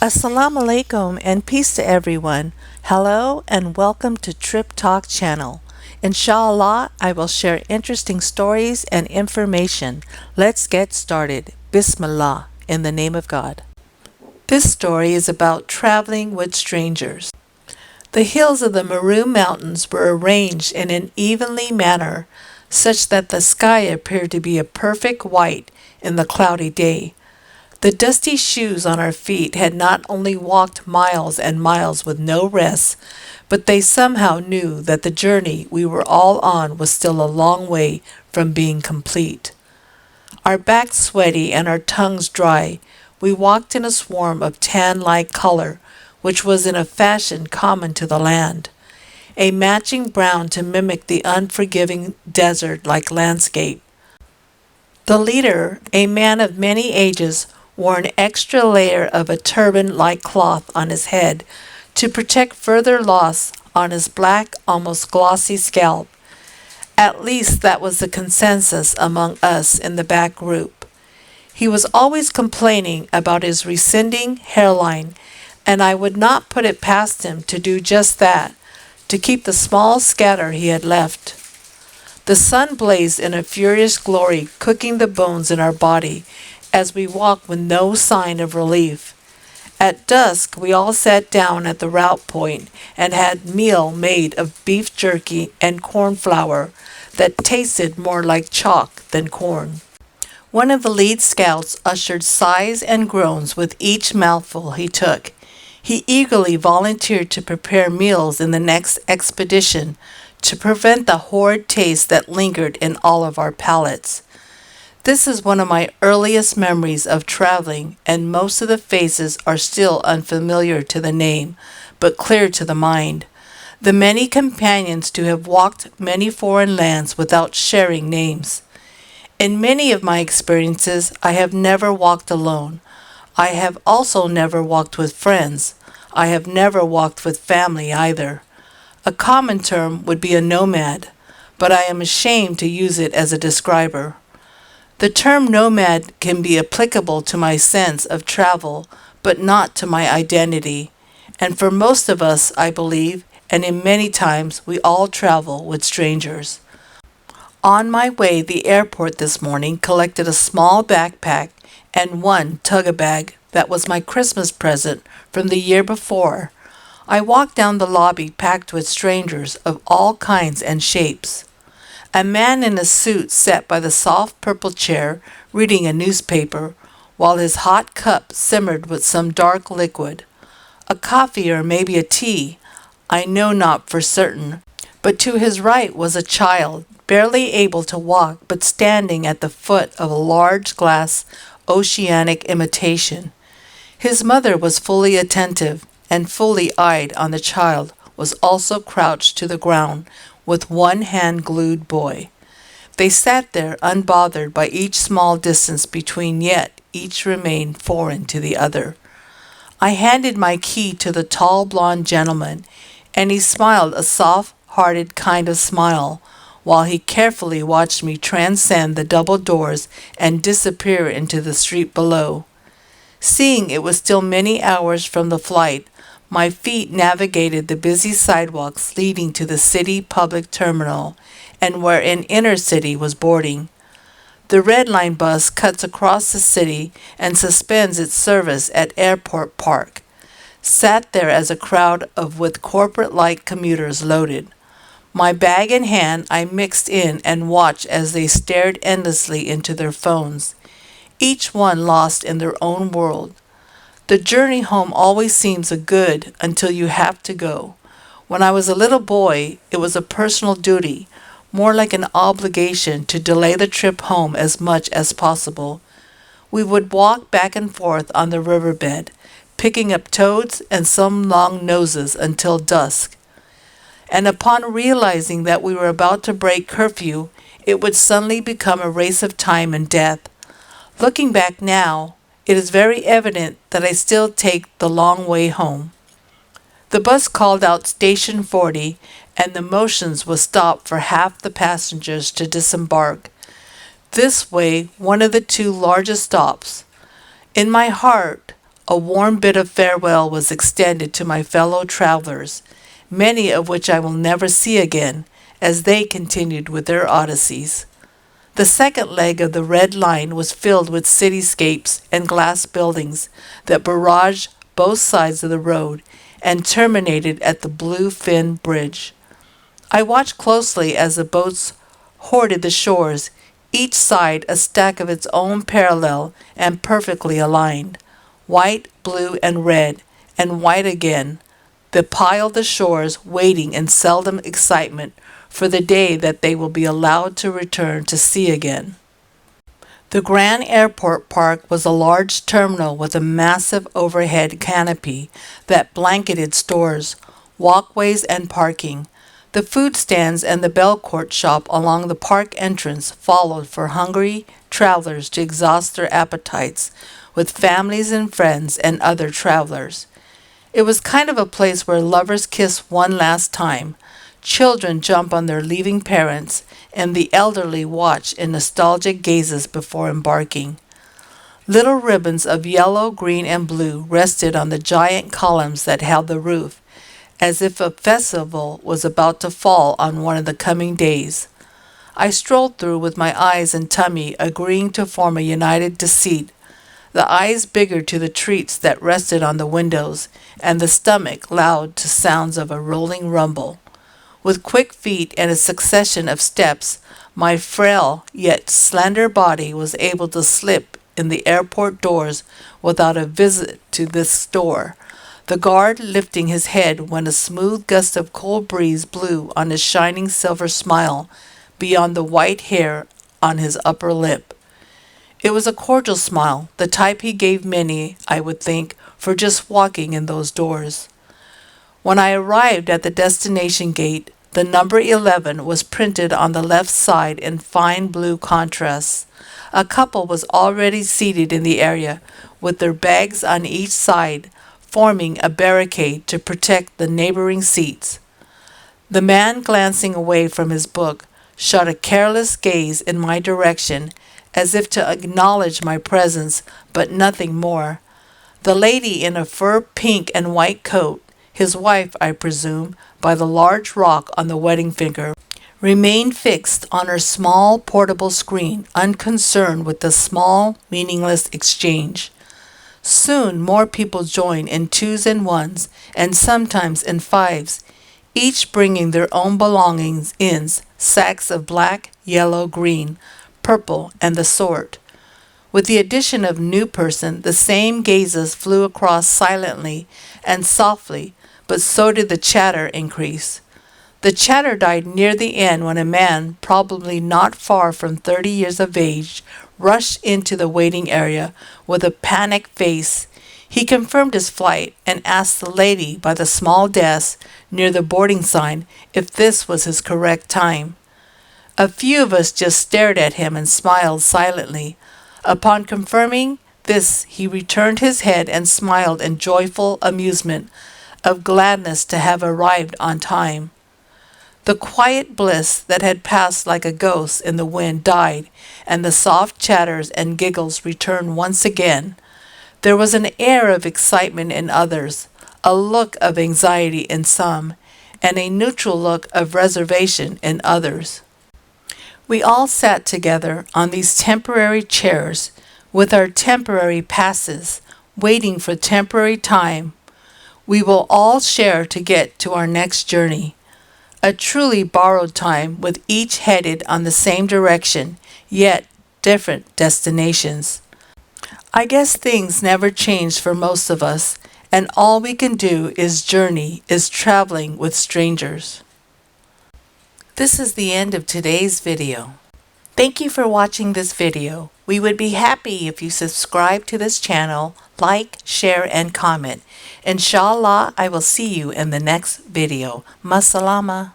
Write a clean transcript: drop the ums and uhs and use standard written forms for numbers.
Assalamu alaikum and peace to everyone. Hello and welcome to Trip Talk channel. Inshallah, I will share interesting stories and information. Let's get started. Bismillah, in the name of God. This story is about traveling with strangers. The hills of the Meru Mountains were arranged in an evenly manner, such that the sky appeared to be a perfect white in the cloudy day. The dusty shoes on our feet had not only walked miles and miles with no rest, but they somehow knew that the journey we were all on was still a long way from being complete. Our backs sweaty and our tongues dry, we walked in a swarm of tan-like color, which was in a fashion common to the land, a matching brown to mimic the unforgiving desert-like landscape. The leader, a man of many ages, wore an extra layer of a turban-like cloth on his head to protect further loss on his black, almost glossy scalp. At least that was the consensus among us in the back group. He was always complaining about his receding hairline, and I would not put it past him to do just that, to keep the small scatter he had left. The sun blazed in a furious glory, cooking the bones in our body, as we walked with no sign of relief. At dusk, we all sat down at the route point and had meal made of beef jerky and corn flour that tasted more like chalk than corn. One of the lead scouts ushered sighs and groans with each mouthful he took. He eagerly volunteered to prepare meals in the next expedition to prevent the horrid taste that lingered in all of our palates. This is one of my earliest memories of traveling, and most of the faces are still unfamiliar to the name, but clear to the mind. The many companions to have walked many foreign lands without sharing names. In many of my experiences, I have never walked alone. I have also never walked with friends. I have never walked with family either. A common term would be a nomad, but I am ashamed to use it as a describer. The term nomad can be applicable to my sense of travel, but not to my identity. And for most of us, I believe, and in many times, we all travel with strangers. On my way the airport this morning collected a small backpack and one tug-a-bag that was my Christmas present from the year before. I walked down the lobby packed with strangers of all kinds and shapes. A man in a suit sat by the soft purple chair reading a newspaper, while his hot cup simmered with some dark liquid. A coffee or maybe a tea, I know not for certain, but to his right was a child, barely able to walk but standing at the foot of a large glass oceanic imitation. His mother was fully attentive, and fully eyed on the child was also crouched to the ground, with one hand glued boy. They sat there unbothered by each small distance between, yet each remained foreign to the other. I handed my key to the tall blond gentleman, and he smiled a soft-hearted kind of smile, while he carefully watched me transcend the double doors and disappear into the street below. Seeing it was still many hours from the flight, my feet navigated the busy sidewalks leading to the city public terminal, and where an inner city was boarding. The Red Line bus cuts across the city and suspends its service at Airport Park. Sat there as a crowd of with corporate-like commuters loaded. My bag in hand, I mixed in and watched as they stared endlessly into their phones, each one lost in their own world. The journey home always seems a good until you have to go. When I was a little boy, it was a personal duty, more like an obligation to delay the trip home as much as possible. We would walk back and forth on the riverbed, picking up toads and some long noses until dusk. And upon realizing that we were about to break curfew, it would suddenly become a race of time and death. Looking back now, it is very evident that I still take the long way home. The bus called out Station 40, and the motions was stopped for half the passengers to disembark. This way, one of the two largest stops. In my heart, a warm bit of farewell was extended to my fellow travelers, many of which I will never see again, as they continued with their odysseys. The second leg of the red line was filled with cityscapes and glass buildings that barraged both sides of the road and terminated at the Bluefin Bridge. I watched closely as the boats hoarded the shores, each side a stack of its own parallel and perfectly aligned. White, blue, and red, and white again, they piled the shores, waiting in seldom excitement for the day that they will be allowed to return to sea again. The Grand Airport Park was a large terminal with a massive overhead canopy that blanketed stores, walkways, and parking. The food stands and the Belcourt shop along the park entrance followed for hungry travelers to exhaust their appetites with families and friends and other travelers. It was kind of a place where lovers kiss one last time, children jump on their leaving parents, and the elderly watch in nostalgic gazes before embarking. Little ribbons of yellow, green, and blue rested on the giant columns that held the roof, as if a festival was about to fall on one of the coming days. I strolled through with my eyes and tummy agreeing to form a united deceit, the eyes bigger to the treats that rested on the windows, and the stomach loud to sounds of a rolling rumble. With quick feet and a succession of steps, my frail yet slender body was able to slip in the airport doors without a visit to this store, the guard lifting his head when a smooth gust of cold breeze blew on his shining silver smile beyond the white hair on his upper lip. It was a cordial smile, the type he gave many, I would think, for just walking in those doors. When I arrived at the destination gate, the number 11 was printed on the left side in fine blue contrasts. A couple was already seated in the area, with their bags on each side, forming a barricade to protect the neighboring seats. The man, glancing away from his book, shot a careless gaze in my direction, as if to acknowledge my presence, but nothing more. The lady in a fur pink and white coat, his wife, I presume, by the large rock on the wedding finger, remained fixed on her small portable screen, unconcerned with the small, meaningless exchange. Soon more people joined in twos and ones, and sometimes in fives, each bringing their own belongings in sacks of black, yellow, green, purple, and the sort. With the addition of new person, the same gazes flew across silently and softly, but so did the chatter increase. The chatter died near the end when a man, probably not far from 30 years of age, rushed into the waiting area with a panicked face. He confirmed his flight and asked the lady by the small desk near the boarding sign if this was his correct time. A few of us just stared at him and smiled silently. Upon confirming this, he returned his head and smiled in joyful amusement, of gladness to have arrived on time. The quiet bliss that had passed like a ghost in the wind died, and the soft chatters and giggles returned once again. There was an air of excitement in others, a look of anxiety in some, and a neutral look of reservation in others. We all sat together on these temporary chairs with our temporary passes, waiting for temporary time. We will all share to get to our next journey. A truly borrowed time with each headed on the same direction, yet different destinations. I guess things never change for most of us, and all we can do is traveling with strangers. This is the end of today's video. Thank you for watching this video. We would be happy if you subscribe to this channel, like, share, and comment. Inshallah, I will see you in the next video. Masalama.